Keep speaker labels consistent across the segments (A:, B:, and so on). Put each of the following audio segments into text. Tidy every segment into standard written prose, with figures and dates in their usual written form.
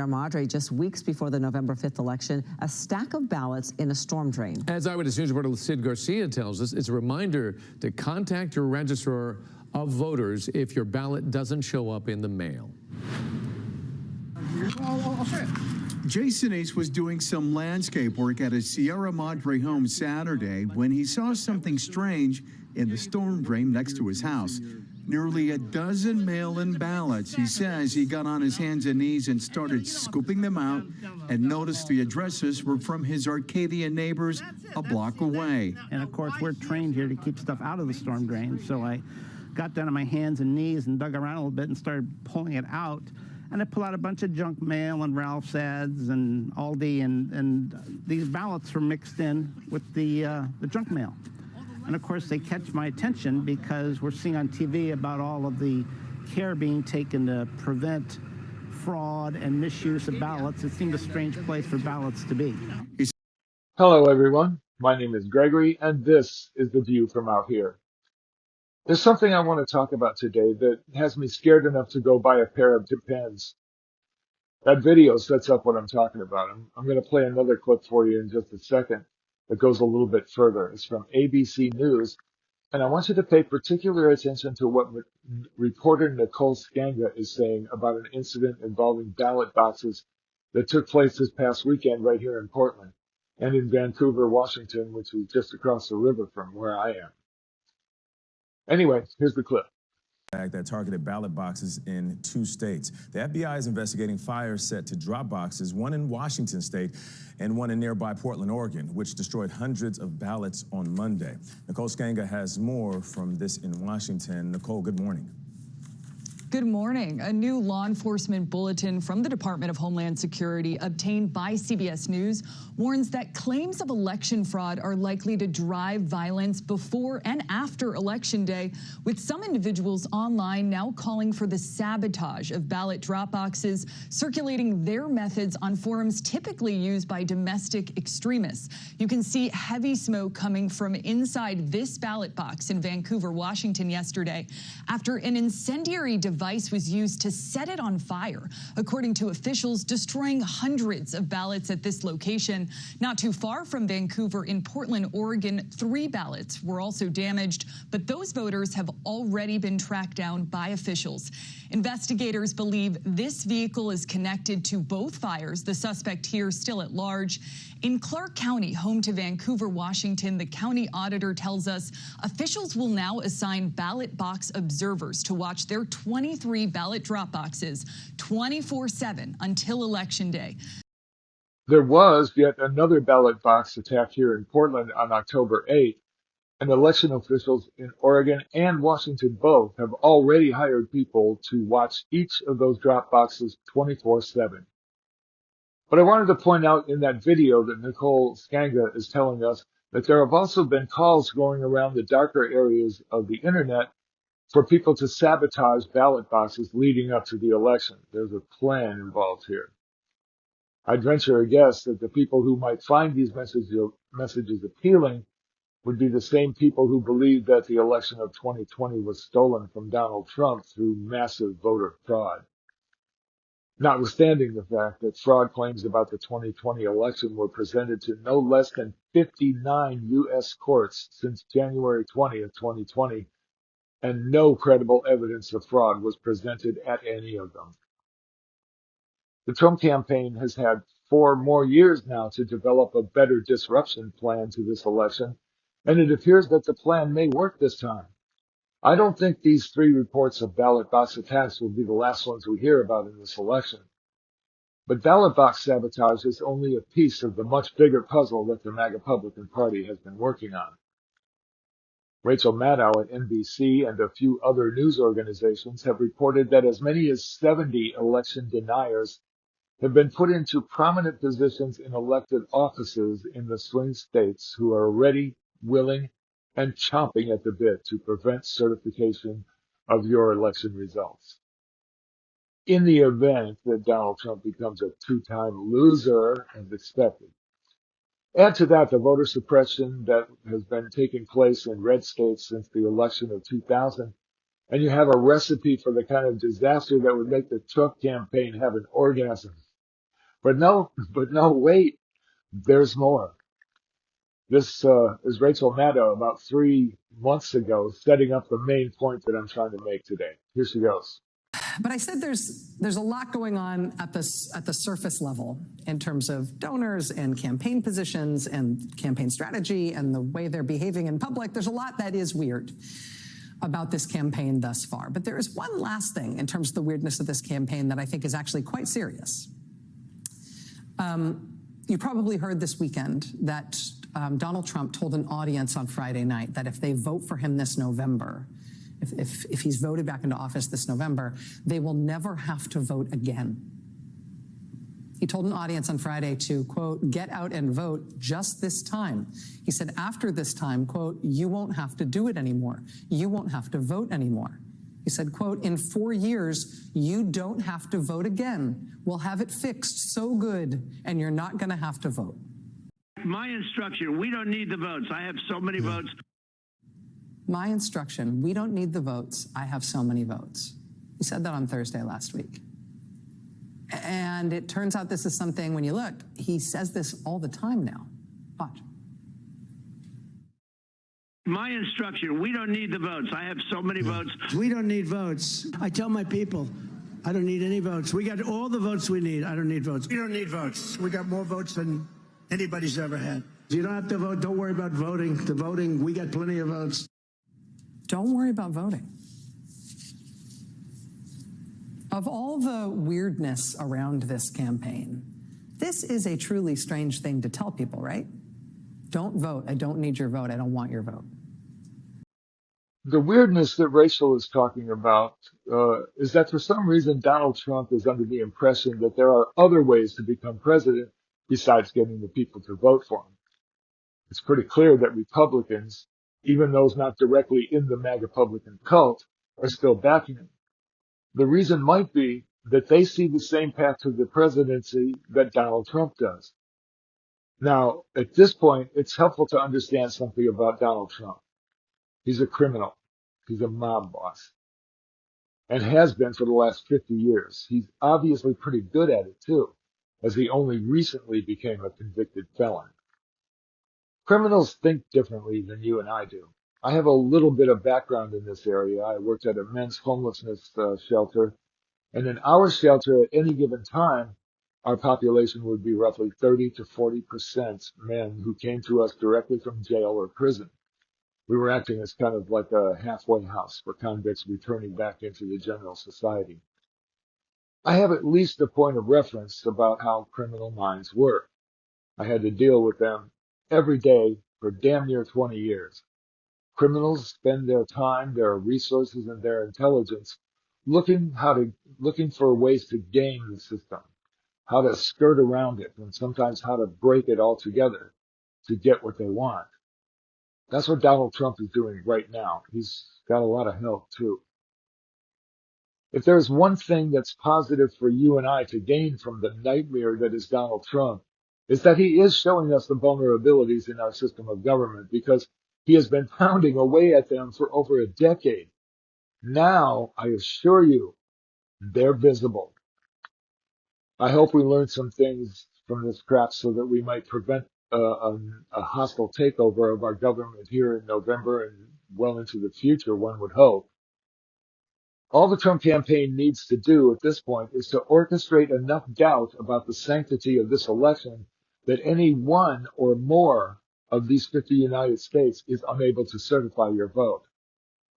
A: Madre, just weeks before the November 5th election, a stack of ballots in a storm drain.
B: As Eyewitness News reporter Sid Garcia tells us, it's a reminder to contact your registrar of voters if your ballot doesn't show up in the mail.
C: I'll show you. Jason Ace was doing some landscape work at his Sierra Madre home Saturday when he saw something strange in the storm drain next to his house. Nearly a dozen mail-in ballots. He says he got on his hands and knees and started scooping them out and noticed the addresses were from his Arcadian neighbors a block away.
D: And of course, we're trained here to keep stuff out of the storm drain. So I got down on my hands and knees and dug around a little bit and started pulling it out. And I pull out a bunch of junk mail and Ralph's ads and Aldi, and these ballots were mixed in with the junk mail. And of course, they catch my attention because we're seeing on TV about all of the care being taken to prevent fraud and misuse of ballots. It seemed a strange place for ballots to be.
E: Hello, everyone. My name is Gregory, and this is The View from Out Here. There's something I want to talk about today that has me scared enough to go buy a pair of Depends. That video sets up what I'm talking about. I'm going to play another clip for you in just a second that goes a little bit further. It's from ABC News, and I want you to pay particular attention to what reporter Nicole Skanga is saying about an incident involving ballot boxes that took place this past weekend right here in Portland and in Vancouver, Washington, which is just across the river from where I am. Anyway, here's the clip.
F: That targeted ballot boxes in 2 states. The FBI is investigating fires set to drop boxes, one in Washington state and one in nearby Portland, Oregon, which destroyed hundreds of ballots on Monday. Nicole Skanga has more from this in Washington. Nicole, good morning.
G: Good morning. A new law enforcement bulletin from the Department of Homeland Security obtained by CBS News warns that claims of election fraud are likely to drive violence before and after Election Day, with some individuals online now calling for the sabotage of ballot drop boxes, circulating their methods on forums typically used by domestic extremists. You can see heavy smoke coming from inside this ballot box in Vancouver, Washington yesterday after an incendiary device was used to set it on fire, according to officials, destroying hundreds of ballots at this location. Not too far from Vancouver in Portland, Oregon, 3 ballots were also damaged, but those voters have already been tracked down by officials. Investigators believe this vehicle is connected to both fires, the suspect here still at large. In Clark County, home to Vancouver, Washington, the county auditor tells us officials will now assign ballot box observers to watch their 23 ballot drop boxes 24/7 until Election Day.
E: There was yet another ballot box attack here in Portland on October 8th, and election officials in Oregon and Washington both have already hired people to watch each of those drop boxes 24/7. But I wanted to point out in that video that Nicole Skanga is telling us that there have also been calls going around the darker areas of the internet for people to sabotage ballot boxes leading up to the election. There's a plan involved here. I'd venture a guess that the people who might find these messages appealing would be the same people who believed that the election of 2020 was stolen from Donald Trump through massive voter fraud. Notwithstanding the fact that fraud claims about the 2020 election were presented to no less than 59 U.S. courts since January 20th, 2020, and no credible evidence of fraud was presented at any of them. The Trump campaign has had 4 more years now to develop a better disruption plan to this election, and it appears that the plan may work this time. I don't think these 3 reports of ballot box attacks will be the last ones we hear about in this election. But ballot box sabotage is only a piece of the much bigger puzzle that the MAGA Republican Party has been working on. Rachel Maddow at NBC and a few other news organizations have reported that as many as 70 election deniers have been put into prominent positions in elected offices in the swing states who are ready, willing, and chomping at the bit to prevent certification of your election results. In the event that Donald Trump becomes a 2-time loser as expected. Add to that the voter suppression that has been taking place in red states since the election of 2000, and you have a recipe for the kind of disaster that would make the Trump campaign have an orgasm But no, wait, there's more. This is Rachel Maddow about 3 months ago, setting up the main point that I'm trying to make today. Here she goes.
H: But I said there's a lot going on at the surface level in terms of donors and campaign positions and campaign strategy and the way they're behaving in public. There's a lot that is weird about this campaign thus far. But there is one last thing in terms of the weirdness of this campaign that I think is actually quite serious. You probably heard this weekend that Donald Trump told an audience on Friday night that if they vote for him this November, if he's voted back into office this November, they will never have to vote again. He told an audience on Friday to, quote, get out and vote just this time. He said, after this time, quote, you won't have to do it anymore. You won't have to vote anymore. He said, quote, in 4 years, you don't have to vote again. We'll have it fixed so good, and you're not going to have to vote.
I: My instruction, we don't need the votes. I have so many votes.
H: My instruction, we don't need the votes. I have so many votes. He said that on Thursday last week. And it turns out this is something, when you look, he says this all the time now. Watch.
I: My instruction, we don't need the votes. I have so many votes.
J: We don't need votes. I tell my people, I don't need any votes. We got all the votes we need. I don't need votes. We don't need votes. We got more votes than anybody's ever had. You don't have to vote. Don't worry about voting. The voting, we got plenty of votes.
H: Don't worry about voting. Of all the weirdness around this campaign, this is a truly strange thing to tell people, right? Don't vote. I don't need your vote. I don't want your vote.
E: The weirdness that Rachel is talking about is that for some reason Donald Trump is under the impression that there are other ways to become president besides getting the people to vote for him. It's pretty clear that Republicans, even those not directly in the MAGA Republican cult, are still backing him. The reason might be that they see the same path to the presidency that Donald Trump does. Now, at this point, it's helpful to understand something about Donald Trump. He's a criminal. He's a mob boss, and has been for the last 50 years. He's obviously pretty good at it, too, as he only recently became a convicted felon. Criminals think differently than you and I do. I have a little bit of background in this area. I worked at a men's homelessness shelter, and in our shelter at any given time, our population would be roughly 30 to 40% men who came to us directly from jail or prison. We were acting as kind of like a halfway house for convicts returning back into the general society. I have at least a point of reference about how criminal minds work. I had to deal with them every day for damn near 20 years. Criminals spend their time, their resources, and their intelligence looking for ways to game the system, how to skirt around it, and sometimes how to break it altogether to get what they want. That's what Donald Trump is doing right now. He's got a lot of help, too. If there's one thing that's positive for you and I to gain from the nightmare that is Donald Trump, is that he is showing us the vulnerabilities in our system of government, because he has been pounding away at them for over a decade. Now, I assure you, they're visible. I hope we learn some things from this crap so that we might prevent a hostile takeover of our government here in November and well into the future, one would hope. All the Trump campaign needs to do at this point is to orchestrate enough doubt about the sanctity of this election that any one or more of these 50 United States is unable to certify your vote.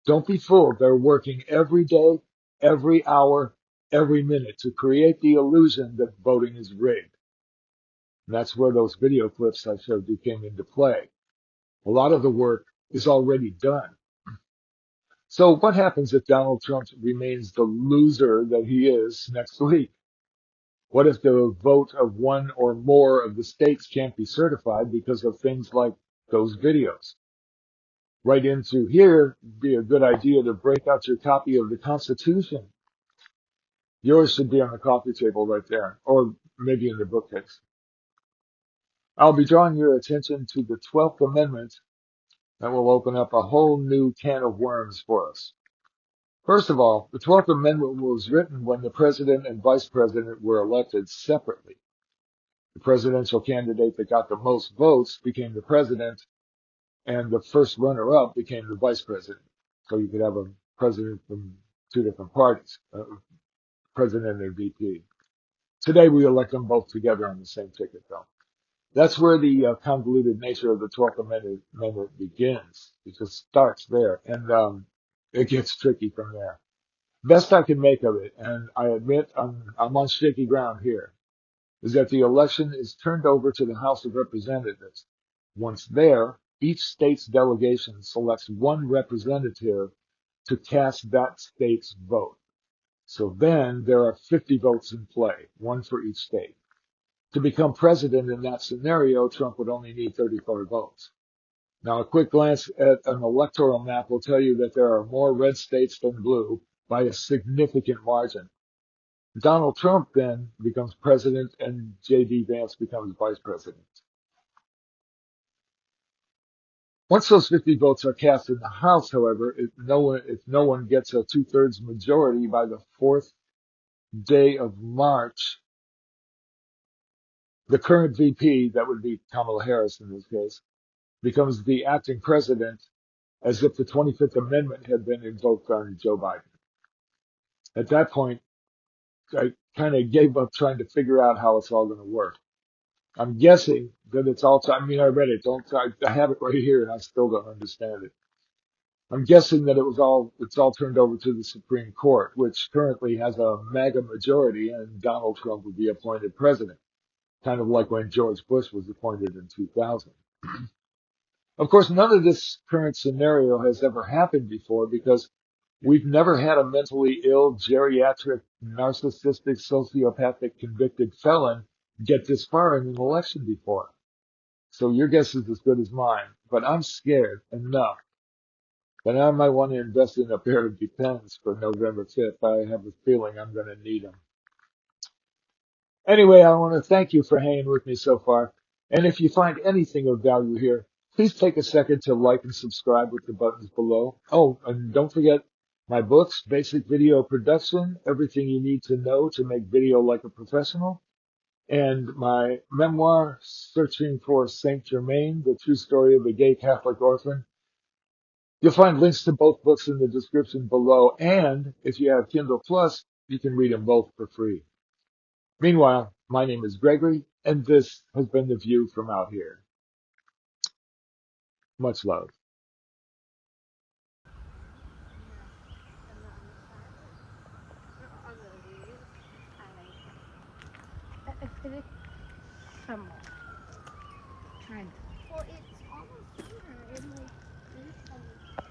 E: Don't be fooled. They're working every day, every hour, every minute to create the illusion that voting is rigged. And that's where those video clips I showed you came into play. A lot of the work is already done. So what happens if Donald Trump remains the loser that he is next week? What if the vote of one or more of the states can't be certified because of things like those videos? Right into here would be a good idea to break out your copy of the Constitution. Yours should be on the coffee table right there, or maybe in the bookcase. I'll be drawing your attention to the 12th Amendment that will open up a whole new can of worms for us. First of all, the 12th Amendment was written when the president and vice president were elected separately. The presidential candidate that got the most votes became the president, and the first runner-up became the vice president. So you could have a president from two different parties, president and VP. Today we elect them both together on the same ticket, though. That's where the convoluted nature of the 12th Amendment begins. It just starts there, and it gets tricky from there. Best I can make of it, and I admit I'm on shaky ground here, is that the election is turned over to the House of Representatives. Once there, each state's delegation selects one representative to cast that state's vote. So then there are 50 votes in play, one for each state. To become president in that scenario, Trump would only need 34 votes. Now, a quick glance at an electoral map will tell you that there are more red states than blue by a significant margin. Donald Trump then becomes president and J.D. Vance becomes vice president. Once those 50 votes are cast in the House, however, if no one gets a 2/3 majority by the 4th day of March, the current VP, that would be Kamala Harris in this case, becomes the acting president as if the 25th Amendment had been invoked on Joe Biden. At that point, I kind of gave up trying to figure out how it's all going to work. I'm guessing that it's all, I mean, I read it, I have it right here and I still don't understand it. I'm guessing that it's all turned over to the Supreme Court, which currently has a MAGA majority, and Donald Trump would be appointed president, kind of like when George Bush was appointed in 2000. Of course, none of this current scenario has ever happened before because we've never had a mentally ill, geriatric, narcissistic, sociopathic convicted felon get this far in an election before. So your guess is as good as mine, but I'm scared enough that I might want to invest in a pair of Depends for November 5th. I have a feeling I'm going to need them. Anyway, I want to thank you for hanging with me so far. And if you find anything of value here, please take a second to like and subscribe with the buttons below. Oh, and don't forget my books, Basic Video Production, Everything You Need to Know to Make Video Like a Professional, and my memoir, Searching for Saint Germain, the true story of a gay Catholic orphan. You'll find links to both books in the description below, and if you have Kindle Plus, you can read them both for free. Meanwhile, my name is Gregory, and this has been The View from Out Here. Much love.
K: Come on. Well, it's almost here.